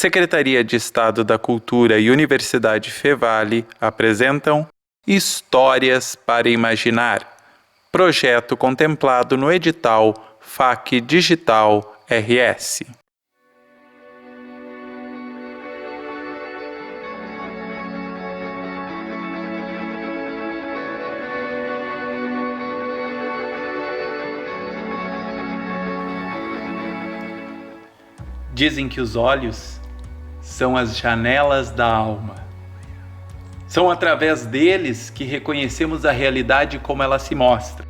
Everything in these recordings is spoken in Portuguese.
Secretaria de Estado da Cultura e Universidade Fevale apresentam Histórias para Imaginar, projeto contemplado no edital FAC Digital RS. Dizem que os olhos são as janelas da alma. São através deles que reconhecemos a realidade como ela se mostra.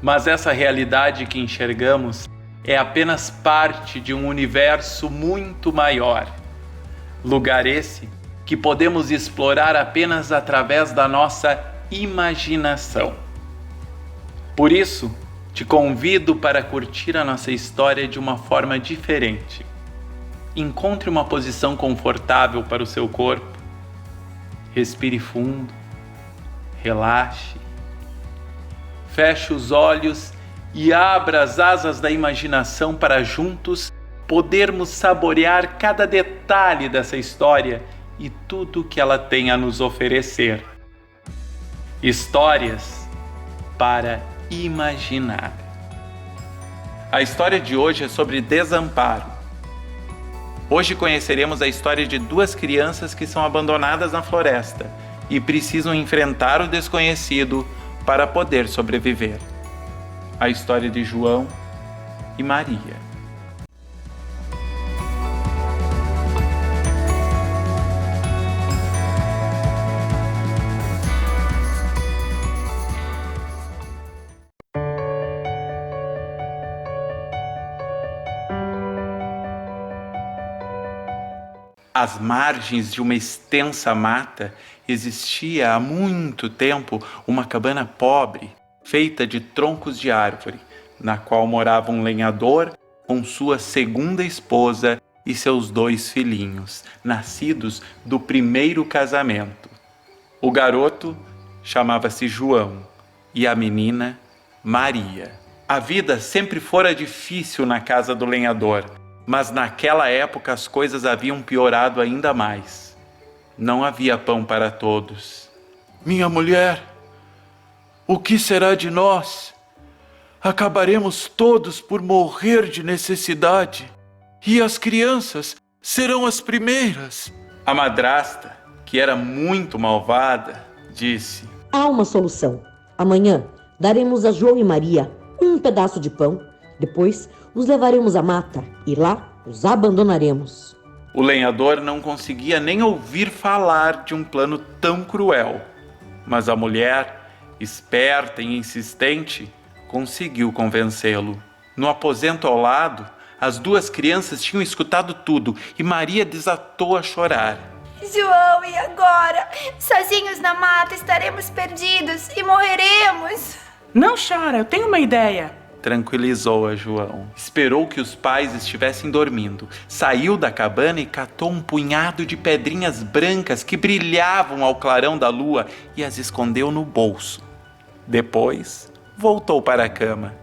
Mas essa realidade que enxergamos é apenas parte de um universo muito maior. Lugar esse que podemos explorar apenas através da nossa imaginação. Por isso, te convido para curtir a nossa história de uma forma diferente. Encontre uma posição confortável para o seu corpo. Respire fundo. Relaxe. Feche os olhos e abra as asas da imaginação para juntos podermos saborear cada detalhe dessa história e tudo que ela tem a nos oferecer. Histórias para imaginar. A história de hoje é sobre desamparo. Hoje conheceremos a história de duas crianças que são abandonadas na floresta e precisam enfrentar o desconhecido para poder sobreviver. A história de João e Maria. Às margens de uma extensa mata, existia há muito tempo uma cabana pobre, feita de troncos de árvore, na qual morava um lenhador com sua segunda esposa e seus 2 filhinhos, nascidos do primeiro casamento. O garoto chamava-se João e a menina Maria. A vida sempre fora difícil na casa do lenhador, mas naquela época as coisas haviam piorado ainda mais. Não havia pão para todos. Minha mulher, o que será de nós? Acabaremos todos por morrer de necessidade, e as crianças serão as primeiras. A madrasta, que era muito malvada, disse: Há uma solução. Amanhã daremos a João e Maria um pedaço de pão. Depois os levaremos à mata e lá os abandonaremos. O lenhador não conseguia nem ouvir falar de um plano tão cruel. Mas a mulher, esperta e insistente, conseguiu convencê-lo. No aposento ao lado, as 2 crianças tinham escutado tudo e Maria desatou a chorar. João, e agora? Sozinhos na mata estaremos perdidos e morreremos. Não chora, eu tenho uma ideia. Tranquilizou a João. Esperou que os pais estivessem dormindo. Saiu da cabana e catou um punhado de pedrinhas brancas que brilhavam ao clarão da lua e as escondeu no bolso. Depois, voltou para a cama.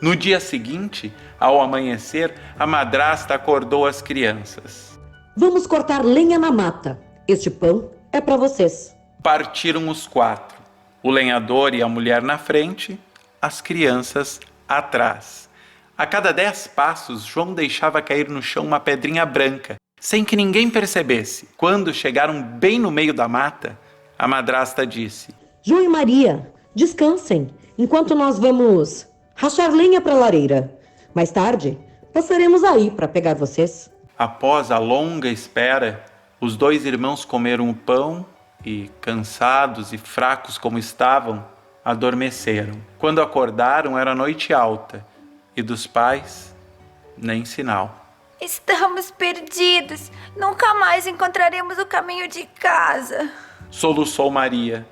No dia seguinte, ao amanhecer, a madrasta acordou as crianças. Vamos cortar lenha na mata. Este pão é para vocês. Partiram os 4. O lenhador e a mulher na frente, as crianças atrás. A cada 10 passos, João deixava cair no chão uma pedrinha branca, sem que ninguém percebesse. Quando chegaram bem no meio da mata, a madrasta disse: João e Maria, descansem, enquanto nós vamos rachar lenha para a lareira. Mais tarde, passaremos aí para pegar vocês. Após a longa espera, os 2 irmãos comeram o pão e, cansados e fracos como estavam, adormeceram. Quando acordaram, era noite alta, e dos pais, nem sinal. Estamos perdidos. Nunca mais encontraremos o caminho de casa. Soluçou Maria,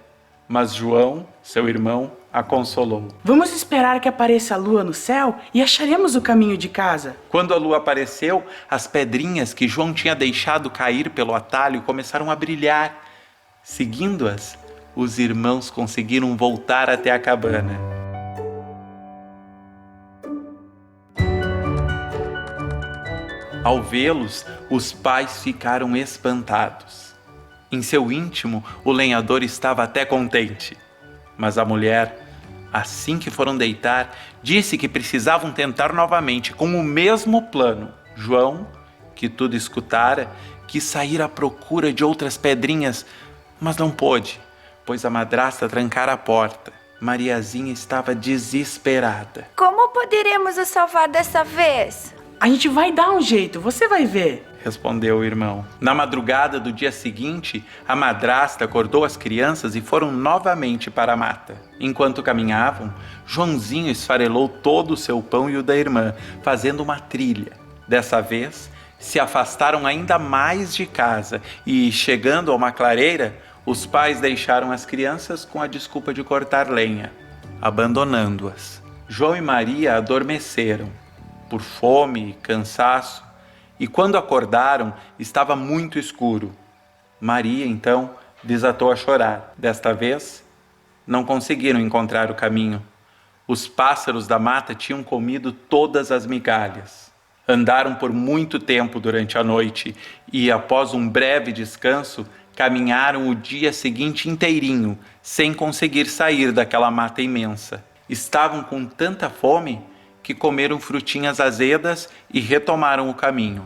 mas João, seu irmão, a consolou. Vamos esperar que apareça a lua no céu e acharemos o caminho de casa. Quando a lua apareceu, as pedrinhas que João tinha deixado cair pelo atalho começaram a brilhar. Seguindo-as, os irmãos conseguiram voltar até a cabana. Ao vê-los, os pais ficaram espantados. Em seu íntimo, o lenhador estava até contente. Mas a mulher, assim que foram deitar, disse que precisavam tentar novamente com o mesmo plano. João, que tudo escutara, quis sair à procura de outras pedrinhas, mas não pôde, pois a madrasta trancara a porta. Mariazinha estava desesperada. Como poderemos o salvar dessa vez? A gente vai dar um jeito, você vai ver. Respondeu o irmão. Na madrugada do dia seguinte, a madrasta acordou as crianças e foram novamente para a mata. Enquanto caminhavam, Joãozinho esfarelou todo o seu pão e o da irmã, fazendo uma trilha. Dessa vez, se afastaram ainda mais de casa e, chegando a uma clareira, os pais deixaram as crianças com a desculpa de cortar lenha, abandonando-as. João e Maria adormeceram, por fome e cansaço, e quando acordaram, estava muito escuro. Maria, então, desatou a chorar. Desta vez, não conseguiram encontrar o caminho. Os pássaros da mata tinham comido todas as migalhas. Andaram por muito tempo durante a noite e, após um breve descanso, caminharam o dia seguinte inteirinho, sem conseguir sair daquela mata imensa. Estavam com tanta fome que comeram frutinhas azedas e retomaram o caminho.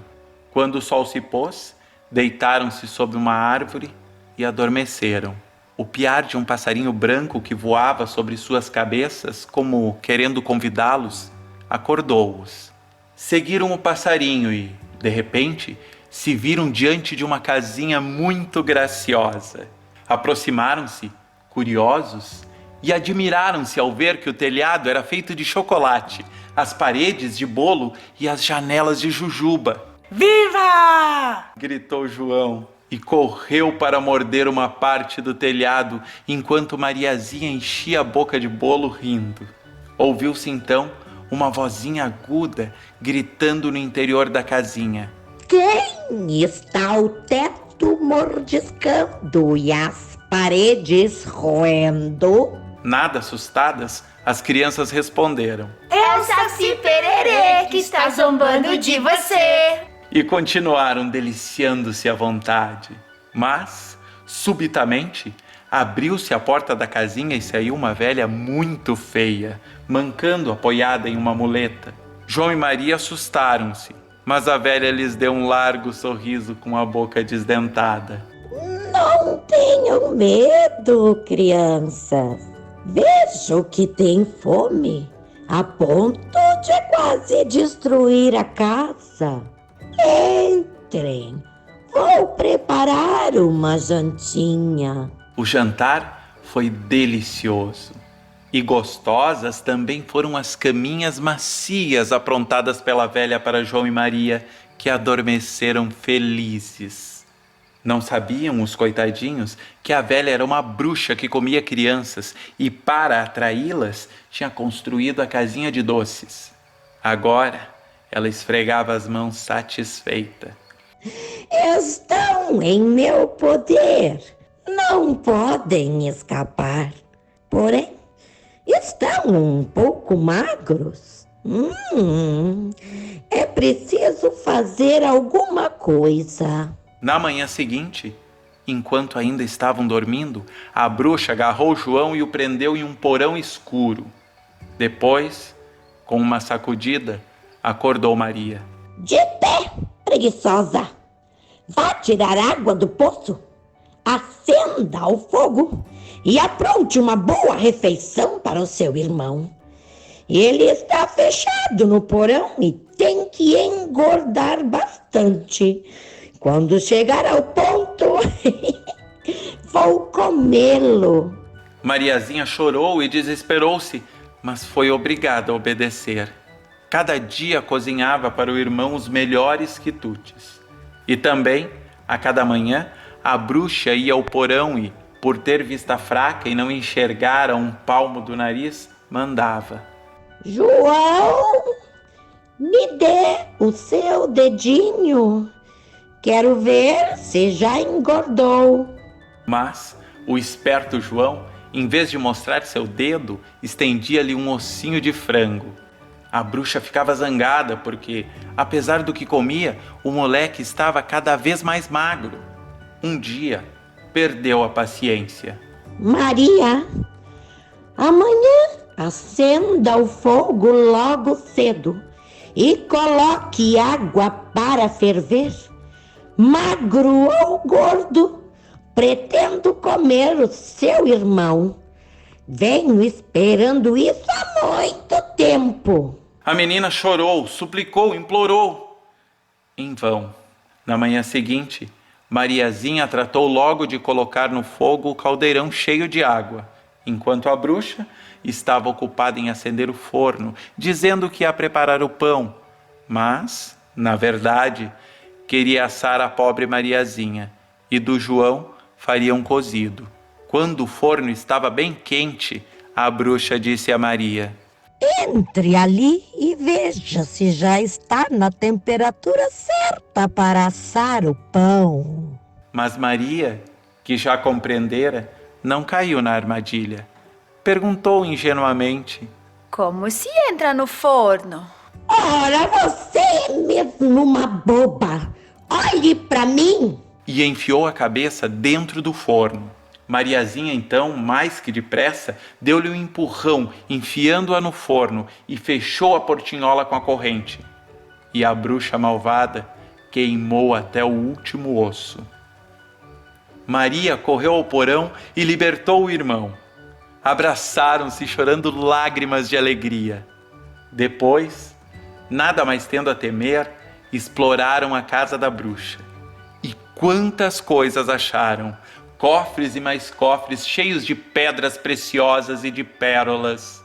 Quando o sol se pôs, deitaram-se sob uma árvore e adormeceram. O piar de um passarinho branco que voava sobre suas cabeças, como querendo convidá-los, acordou-os. Seguiram o passarinho e, de repente, se viram diante de uma casinha muito graciosa. Aproximaram-se, curiosos, e admiraram-se ao ver que o telhado era feito de chocolate, as paredes de bolo e as janelas de jujuba. Viva! Gritou João e correu para morder uma parte do telhado, enquanto Mariazinha enchia a boca de bolo rindo. Ouviu-se então uma vozinha aguda gritando no interior da casinha. Quem está o teto mordiscando e as paredes roendo? Nada assustadas, as crianças responderam. É o Saci Pererê que está zombando de você. E continuaram deliciando-se à vontade. Mas, subitamente, abriu-se a porta da casinha e saiu uma velha muito feia, mancando apoiada em uma muleta. João e Maria assustaram-se, mas a velha lhes deu um largo sorriso com a boca desdentada. Não tenham medo, crianças. Vejo que tem fome, a ponto de quase destruir a casa. Entrem, vou preparar uma jantinha. O jantar foi delicioso. E gostosas também foram as caminhas macias aprontadas pela velha para João e Maria, que adormeceram felizes. Não sabiam os coitadinhos que a velha era uma bruxa que comia crianças e, para atraí-las, tinha construído a casinha de doces. Agora, ela esfregava as mãos satisfeita. Estão em meu poder, não podem escapar. Porém, estão um pouco magros. É preciso fazer alguma coisa. Na manhã seguinte, enquanto ainda estavam dormindo, a bruxa agarrou João e o prendeu em um porão escuro. Depois, com uma sacudida, acordou Maria. De pé, preguiçosa. Vá tirar água do poço, acenda o fogo e apronte uma boa refeição para o seu irmão. Ele está fechado no porão e tem que engordar bastante. Quando chegar ao ponto, vou comê-lo. Mariazinha chorou e desesperou-se, mas foi obrigada a obedecer. Cada dia cozinhava para o irmão os melhores quitutes. E também, a cada manhã, a bruxa ia ao porão e, por ter vista fraca e não enxergar a um palmo do nariz, mandava. João, me dê o seu dedinho. Quero ver se já engordou. Mas o esperto João, em vez de mostrar seu dedo, estendia-lhe um ossinho de frango. A bruxa ficava zangada porque, apesar do que comia, o moleque estava cada vez mais magro. Um dia, perdeu a paciência. Maria, amanhã acenda o fogo logo cedo e coloque água para ferver. Magro ou gordo, pretendo comer o seu irmão. Venho esperando isso há muito tempo. A menina chorou, suplicou, implorou. Em vão. Na manhã seguinte, Mariazinha tratou logo de colocar no fogo o caldeirão cheio de água, enquanto a bruxa estava ocupada em acender o forno, dizendo que ia preparar o pão. Mas, na verdade, queria assar a pobre Mariazinha, e do João faria um cozido. Quando o forno estava bem quente, a bruxa disse a Maria: Entre ali e veja se já está na temperatura certa para assar o pão. Mas Maria, que já compreendera, não caiu na armadilha. Perguntou ingenuamente: Como se entra no forno? Ora, você é mesmo uma boba. Olhe para mim. E enfiou a cabeça dentro do forno. Mariazinha, então, mais que depressa, deu-lhe um empurrão, enfiando-a no forno, e fechou a portinhola com a corrente. E a bruxa malvada queimou até o último osso. Maria correu ao porão e libertou o irmão. Abraçaram-se, chorando lágrimas de alegria. Depois, nada mais tendo a temer, exploraram a casa da bruxa. E quantas coisas acharam! Cofres e mais cofres cheios de pedras preciosas e de pérolas.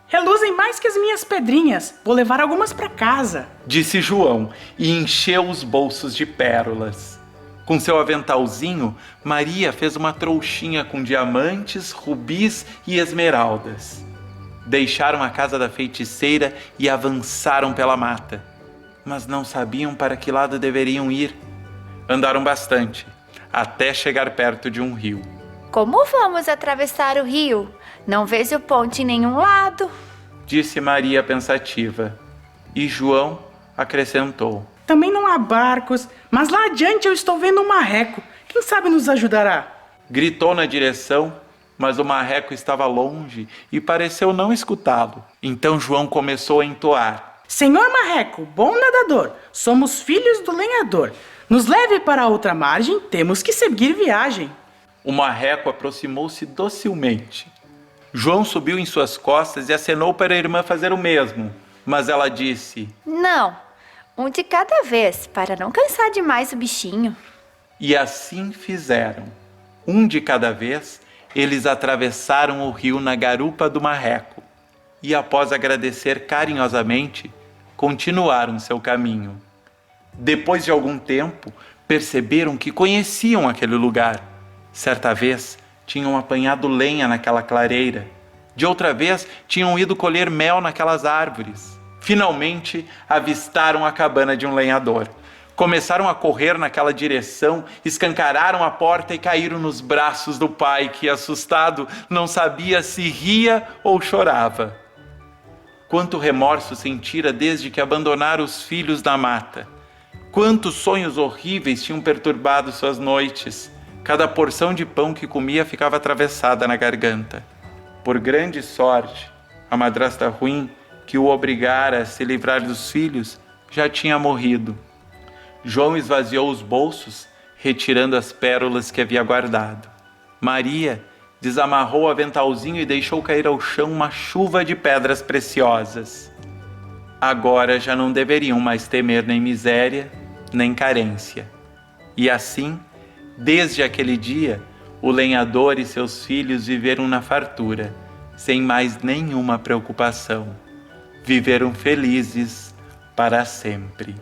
Reluzem mais que as minhas pedrinhas. Vou levar algumas para casa, Disse João e encheu os bolsos de pérolas. Com seu aventalzinho, Maria fez uma trouxinha com diamantes, rubis e esmeraldas. Deixaram a casa da feiticeira e avançaram pela mata, mas não sabiam para que lado deveriam ir. Andaram bastante, até chegar perto de um rio. Como vamos atravessar o rio? Não vejo ponte em nenhum lado. Disse Maria pensativa. E João acrescentou: também não há barcos, mas lá adiante eu estou vendo um marreco. Quem sabe nos ajudará? Gritou na direção, mas o marreco estava longe e pareceu não escutá-lo. Então João começou a entoar: Senhor marreco, bom nadador, somos filhos do lenhador. Nos leve para a outra margem, temos que seguir viagem. O marreco aproximou-se docilmente. João subiu em suas costas e acenou para a irmã fazer o mesmo. Mas ela disse: Não, um de cada vez, para não cansar demais o bichinho. E assim fizeram. Um de cada vez, eles atravessaram o rio na garupa do marreco. E após agradecer carinhosamente, continuaram seu caminho. Depois de algum tempo, perceberam que conheciam aquele lugar. Certa vez, tinham apanhado lenha naquela clareira. De outra vez, tinham ido colher mel naquelas árvores. Finalmente, avistaram a cabana de um lenhador. Começaram a correr naquela direção, escancararam a porta e caíram nos braços do pai, que, assustado, não sabia se ria ou chorava. Quanto remorso sentira desde que abandonara os filhos na mata. Quantos sonhos horríveis tinham perturbado suas noites. Cada porção de pão que comia ficava atravessada na garganta. Por grande sorte, a madrasta ruim, que o obrigara a se livrar dos filhos, já tinha morrido. João esvaziou os bolsos, retirando as pérolas que havia guardado. Maria desamarrou o aventalzinho e deixou cair ao chão uma chuva de pedras preciosas. Agora já não deveriam mais temer nem miséria, nem carência. E assim, desde aquele dia, o lenhador e seus filhos viveram na fartura, sem mais nenhuma preocupação. Viveram felizes para sempre.